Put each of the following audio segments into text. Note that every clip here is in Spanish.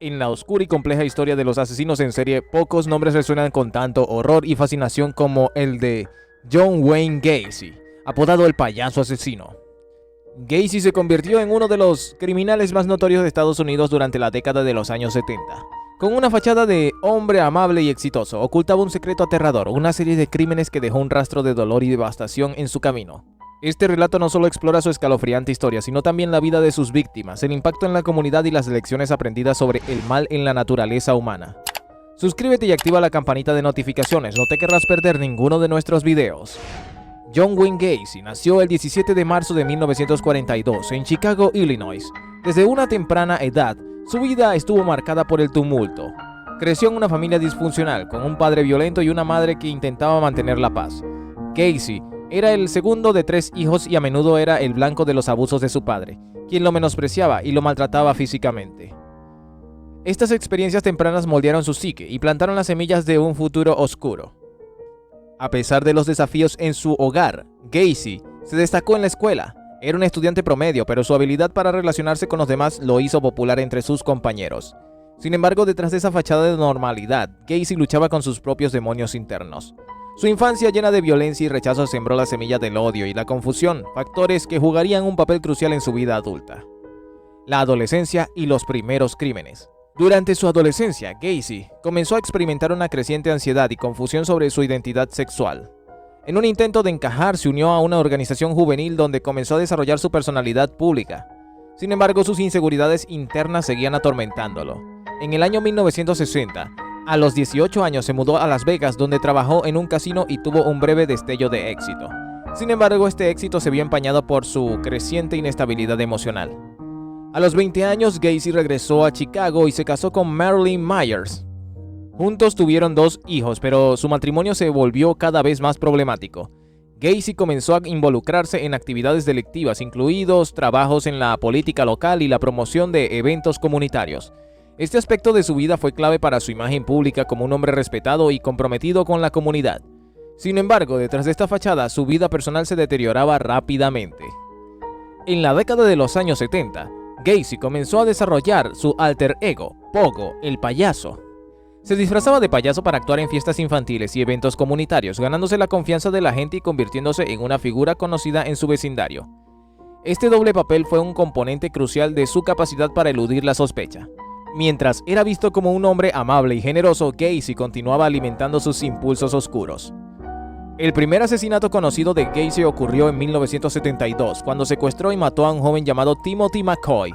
En la oscura y compleja historia de los asesinos en serie, pocos nombres resuenan con tanto horror y fascinación como el de John Wayne Gacy, apodado el payaso asesino. Gacy se convirtió en uno de los criminales más notorios de Estados Unidos durante la década de los años 70. Con una fachada de hombre amable y exitoso, ocultaba un secreto aterrador, una serie de crímenes que dejó un rastro de dolor y devastación en su camino. Este relato no solo explora su escalofriante historia, sino también la vida de sus víctimas, el impacto en la comunidad y las lecciones aprendidas sobre el mal en la naturaleza humana. Suscríbete y activa la campanita de notificaciones, no te querrás perder ninguno de nuestros videos. John Wayne Gacy nació el 17 de marzo de 1942 en Chicago, Illinois. Desde una temprana edad, su vida estuvo marcada por el tumulto. Creció en una familia disfuncional, con un padre violento y una madre que intentaba mantener la paz. Gacy era el segundo de 3 hijos y a menudo era el blanco de los abusos de su padre, quien lo menospreciaba y lo maltrataba físicamente. Estas experiencias tempranas moldearon su psique y plantaron las semillas de un futuro oscuro. A pesar de los desafíos en su hogar, Gacy se destacó en la escuela. Era un estudiante promedio, pero su habilidad para relacionarse con los demás lo hizo popular entre sus compañeros. Sin embargo, detrás de esa fachada de normalidad, Gacy luchaba con sus propios demonios internos. Su infancia llena de violencia y rechazo sembró la semilla del odio y la confusión, factores que jugarían un papel crucial en su vida adulta. La adolescencia y los primeros crímenes. Durante su adolescencia, Gacy comenzó a experimentar una creciente ansiedad y confusión sobre su identidad sexual. En un intento de encajar, se unió a una organización juvenil donde comenzó a desarrollar su personalidad pública. Sin embargo, sus inseguridades internas seguían atormentándolo. En el año 1960, a los 18 años se mudó a Las Vegas, donde trabajó en un casino y tuvo un breve destello de éxito. Sin embargo, este éxito se vio empañado por su creciente inestabilidad emocional. A los 20 años, Gacy regresó a Chicago y se casó con Marilyn Myers. Juntos tuvieron 2 hijos, pero su matrimonio se volvió cada vez más problemático. Gacy comenzó a involucrarse en actividades delictivas, incluidos trabajos en la política local y la promoción de eventos comunitarios. Este aspecto de su vida fue clave para su imagen pública como un hombre respetado y comprometido con la comunidad. Sin embargo, detrás de esta fachada, su vida personal se deterioraba rápidamente. En la década de los años 70, Gacy comenzó a desarrollar su alter ego, Pogo, el payaso. Se disfrazaba de payaso para actuar en fiestas infantiles y eventos comunitarios, ganándose la confianza de la gente y convirtiéndose en una figura conocida en su vecindario. Este doble papel fue un componente crucial de su capacidad para eludir la sospecha. Mientras era visto como un hombre amable y generoso, Gacy continuaba alimentando sus impulsos oscuros. El primer asesinato conocido de Gacy ocurrió en 1972, cuando secuestró y mató a un joven llamado Timothy McCoy.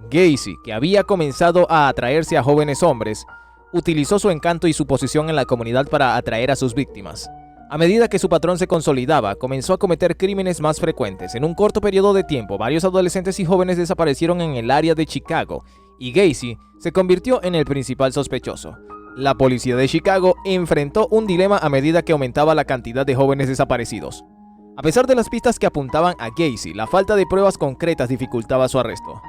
Gacy, que había comenzado a atraerse a jóvenes hombres, utilizó su encanto y su posición en la comunidad para atraer a sus víctimas. A medida que su patrón se consolidaba, comenzó a cometer crímenes más frecuentes. En un corto periodo de tiempo, varios adolescentes y jóvenes desaparecieron en el área de Chicago, y Gacy se convirtió en el principal sospechoso. La policía de Chicago enfrentó un dilema a medida que aumentaba la cantidad de jóvenes desaparecidos. A pesar de las pistas que apuntaban a Gacy, la falta de pruebas concretas dificultaba su arresto.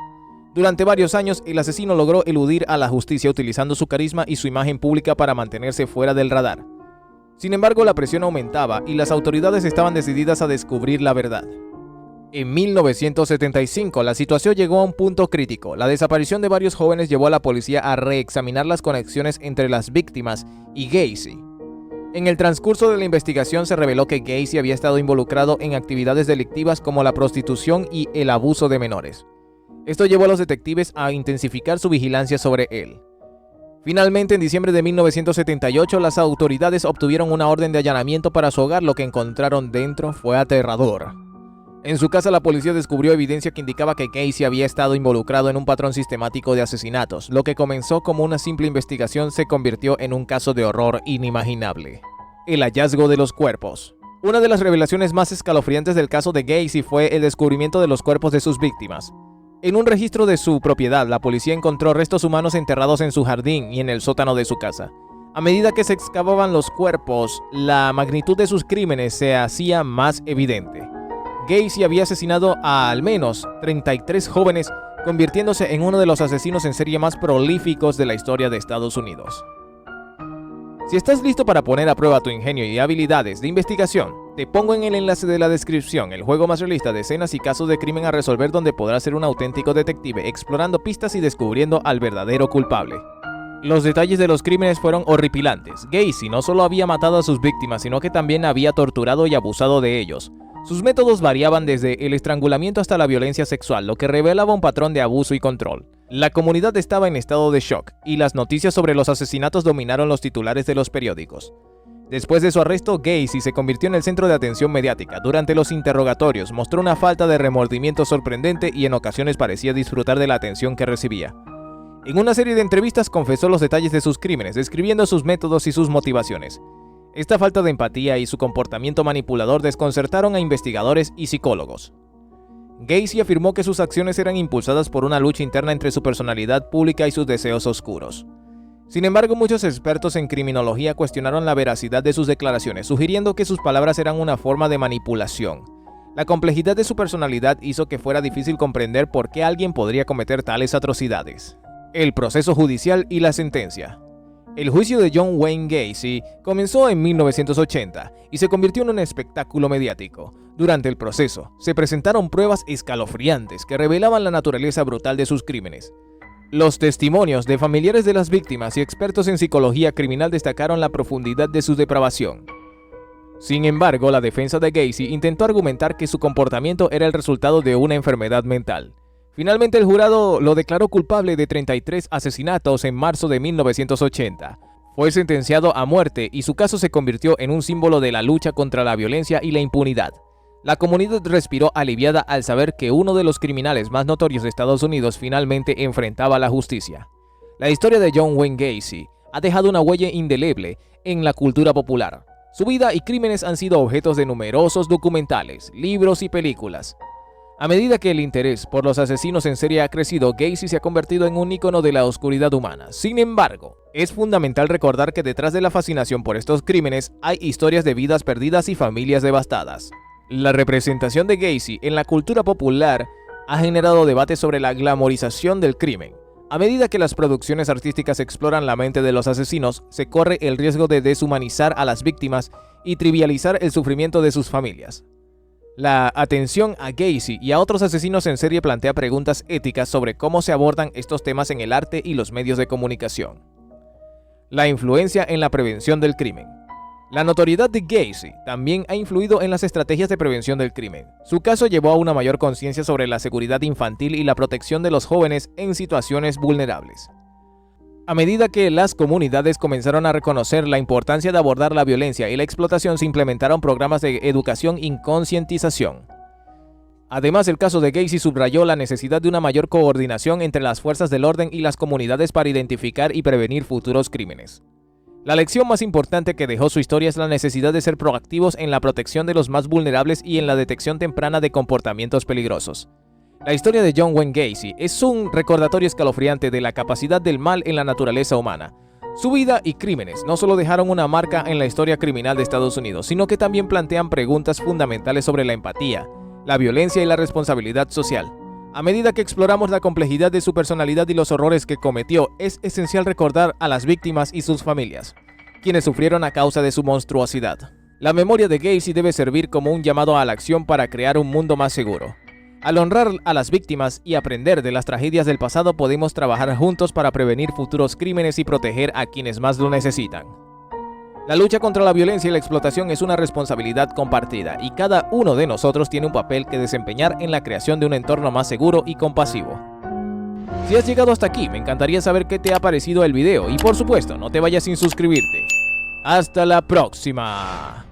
Durante varios años, el asesino logró eludir a la justicia utilizando su carisma y su imagen pública para mantenerse fuera del radar. Sin embargo, la presión aumentaba y las autoridades estaban decididas a descubrir la verdad. En 1975, la situación llegó a un punto crítico. La desaparición de varios jóvenes llevó a la policía a reexaminar las conexiones entre las víctimas y Gacy. En el transcurso de la investigación se reveló que Gacy había estado involucrado en actividades delictivas como la prostitución y el abuso de menores. Esto llevó a los detectives a intensificar su vigilancia sobre él. Finalmente, en diciembre de 1978, las autoridades obtuvieron una orden de allanamiento para su hogar. Lo que encontraron dentro fue aterrador. En su casa, la policía descubrió evidencia que indicaba que Gacy había estado involucrado en un patrón sistemático de asesinatos. Lo que comenzó como una simple investigación se convirtió en un caso de horror inimaginable. El hallazgo de los cuerpos. Una de las revelaciones más escalofriantes del caso de Gacy fue el descubrimiento de los cuerpos de sus víctimas. En un registro de su propiedad, la policía encontró restos humanos enterrados en su jardín y en el sótano de su casa. A medida que se excavaban los cuerpos, la magnitud de sus crímenes se hacía más evidente. Gacy había asesinado a al menos 33 jóvenes, convirtiéndose en uno de los asesinos en serie más prolíficos de la historia de Estados Unidos. Si estás listo para poner a prueba tu ingenio y habilidades de investigación, Te pongo en el enlace de la descripción el juego más realista de escenas y casos de crimen a resolver, donde podrás ser un auténtico detective explorando pistas y descubriendo al verdadero culpable. Los detalles de los crímenes fueron horripilantes. Gacy no solo había matado a sus víctimas, sino que también había torturado y abusado de ellos. Sus métodos variaban desde el estrangulamiento hasta la violencia sexual, lo que revelaba un patrón de abuso y control. La comunidad estaba en estado de shock, y las noticias sobre los asesinatos dominaron los titulares de los periódicos. Después de su arresto, Gacy se convirtió en el centro de atención mediática. Durante los interrogatorios mostró una falta de remordimiento sorprendente y en ocasiones parecía disfrutar de la atención que recibía. En una serie de entrevistas confesó los detalles de sus crímenes, describiendo sus métodos y sus motivaciones. Esta falta de empatía y su comportamiento manipulador desconcertaron a investigadores y psicólogos. Gacy afirmó que sus acciones eran impulsadas por una lucha interna entre su personalidad pública y sus deseos oscuros. Sin embargo, muchos expertos en criminología cuestionaron la veracidad de sus declaraciones, sugiriendo que sus palabras eran una forma de manipulación. La complejidad de su personalidad hizo que fuera difícil comprender por qué alguien podría cometer tales atrocidades. El proceso judicial y la sentencia. El juicio de John Wayne Gacy comenzó en 1980 y se convirtió en un espectáculo mediático. Durante el proceso, se presentaron pruebas escalofriantes que revelaban la naturaleza brutal de sus crímenes. Los testimonios de familiares de las víctimas y expertos en psicología criminal destacaron la profundidad de su depravación. Sin embargo, la defensa de Gacy intentó argumentar que su comportamiento era el resultado de una enfermedad mental. Finalmente, el jurado lo declaró culpable de 33 asesinatos en marzo de 1980. Fue sentenciado a muerte y su caso se convirtió en un símbolo de la lucha contra la violencia y la impunidad. La comunidad respiró aliviada al saber que uno de los criminales más notorios de Estados Unidos finalmente enfrentaba la justicia. La historia de John Wayne Gacy ha dejado una huella indeleble en la cultura popular. Su vida y crímenes han sido objetos de numerosos documentales, libros y películas. A medida que el interés por los asesinos en serie ha crecido, Gacy se ha convertido en un ícono de la oscuridad humana. Sin embargo, es fundamental recordar que detrás de la fascinación por estos crímenes hay historias de vidas perdidas y familias devastadas. La representación de Gacy en la cultura popular ha generado debates sobre la glamorización del crimen. A medida que las producciones artísticas exploran la mente de los asesinos, se corre el riesgo de deshumanizar a las víctimas y trivializar el sufrimiento de sus familias. La atención a Gacy y a otros asesinos en serie plantea preguntas éticas sobre cómo se abordan estos temas en el arte y los medios de comunicación. La influencia en la prevención del crimen. La notoriedad de Gacy también ha influido en las estrategias de prevención del crimen. Su caso llevó a una mayor conciencia sobre la seguridad infantil y la protección de los jóvenes en situaciones vulnerables. A medida que las comunidades comenzaron a reconocer la importancia de abordar la violencia y la explotación, se implementaron programas de educación y concientización. Además, el caso de Gacy subrayó la necesidad de una mayor coordinación entre las fuerzas del orden y las comunidades para identificar y prevenir futuros crímenes. La lección más importante que dejó su historia es la necesidad de ser proactivos en la protección de los más vulnerables y en la detección temprana de comportamientos peligrosos. La historia de John Wayne Gacy es un recordatorio escalofriante de la capacidad del mal en la naturaleza humana. Su vida y crímenes no solo dejaron una marca en la historia criminal de Estados Unidos, sino que también plantean preguntas fundamentales sobre la empatía, la violencia y la responsabilidad social. A medida que exploramos la complejidad de su personalidad y los horrores que cometió, es esencial recordar a las víctimas y sus familias, quienes sufrieron a causa de su monstruosidad. La memoria de Gacy debe servir como un llamado a la acción para crear un mundo más seguro. Al honrar a las víctimas y aprender de las tragedias del pasado, podemos trabajar juntos para prevenir futuros crímenes y proteger a quienes más lo necesitan. La lucha contra la violencia y la explotación es una responsabilidad compartida, y cada uno de nosotros tiene un papel que desempeñar en la creación de un entorno más seguro y compasivo. Si has llegado hasta aquí, me encantaría saber qué te ha parecido el video y, por supuesto, no te vayas sin suscribirte. ¡Hasta la próxima!